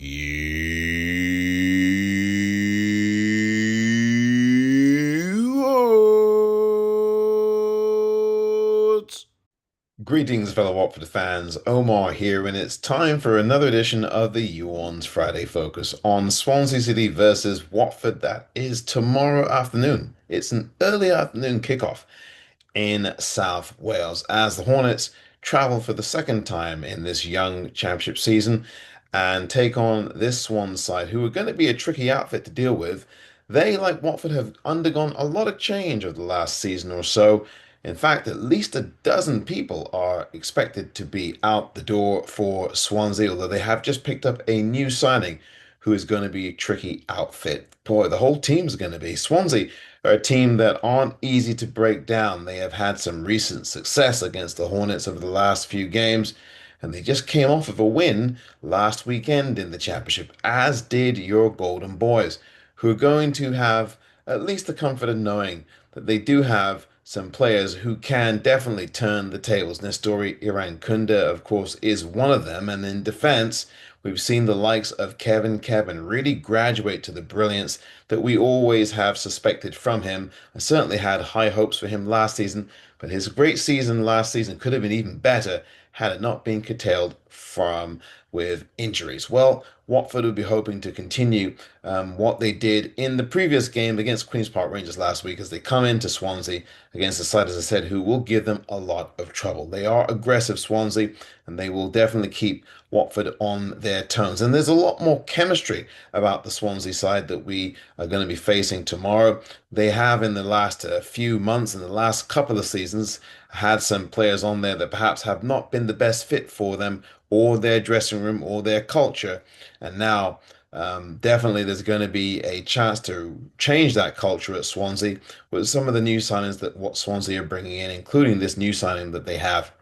What? Greetings, fellow Watford fans. Omar here, and it's time for another edition of the Orns Friday Focus on Swansea City versus Watford. That is tomorrow afternoon. It's an early afternoon kickoff in South Wales as the Hornets travel for the second time in this young championship season and take on this Swans side, who are going to be a tricky outfit to deal with. They, like Watford, have undergone a lot of change over the last season or so. In fact, at least a dozen people are expected to be out the door for Swansea, although they have just picked up a new signing who is going to be a tricky outfit. Boy, the whole team's going to be. Swansea are a team that aren't easy to break down. They have had some recent success against the Hornets over the last few games, and they just came off of a win last weekend in the championship, as did your Golden Boys, who are going to have at least the comfort of knowing that they do have some players who can definitely turn the tables. Nestori Irankunda, of course, is one of them, and in defense, we've seen the likes of Kevin really graduate to the brilliance that we always have suspected from him. I certainly had high hopes for him last season, but his great season last season could have been even better had it not been curtailed from with injuries. Well, Watford would be hoping to continue what they did in the previous game against Queen's Park Rangers last week as they come into Swansea against a side, as I said, who will give them a lot of trouble. They are aggressive, Swansea, and they will definitely keep Watford on their toes. And there's a lot more chemistry about the Swansea side that we are going to be facing tomorrow. They have, in the last few months, in the last couple of seasons, had some players on there that perhaps have not been the best fit for them or their dressing room or their culture. And now, definitely, there's going to be a chance to change that culture at Swansea with some of the new signings that what Swansea are bringing in, including this new signing that they have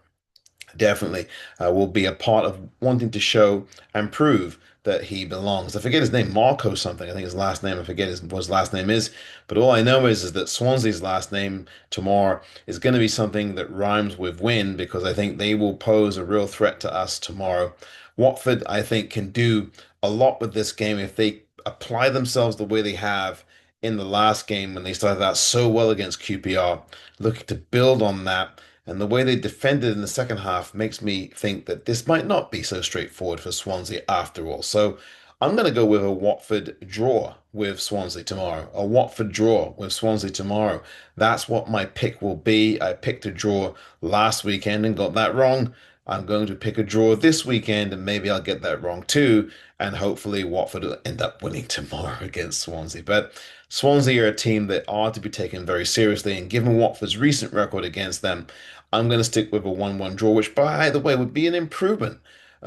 definitely will be a part of wanting to show and prove that he belongs. I forget his name, Marco something. I think his last name. I forget what his last name is. But all I know is that Swansea's last name tomorrow is going to be something that rhymes with win because I think they will pose a real threat to us tomorrow. Watford, I think, can do a lot with this game if they apply themselves the way they have in the last game when they started out so well against QPR, looking to build on that. And the way they defended in the second half makes me think that this might not be so straightforward for Swansea after all. So I'm going to go with a Watford draw with Swansea tomorrow. A Watford draw with Swansea tomorrow. That's what my pick will be. I picked a draw last weekend and got that wrong. I'm going to pick a draw this weekend and maybe I'll get that wrong too. And hopefully Watford will end up winning tomorrow against Swansea. But Swansea are a team that are to be taken very seriously. And given Watford's recent record against them, I'm going to stick with a 1-1 draw, which, by the way, would be an improvement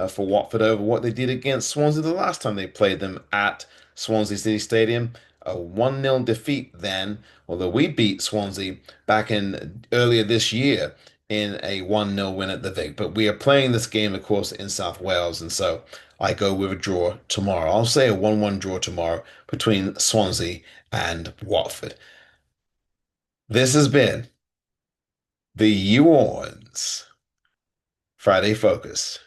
for Watford over what they did against Swansea the last time they played them at Swansea City Stadium. A 1-0 defeat then, although we beat Swansea back in earlier this year in a 1-0 win at the Vic. But we are playing this game, of course, in South Wales, and so I go with a draw tomorrow. I'll say a 1-1 draw tomorrow between Swansea and Watford. This has been the Orns Friday Focus.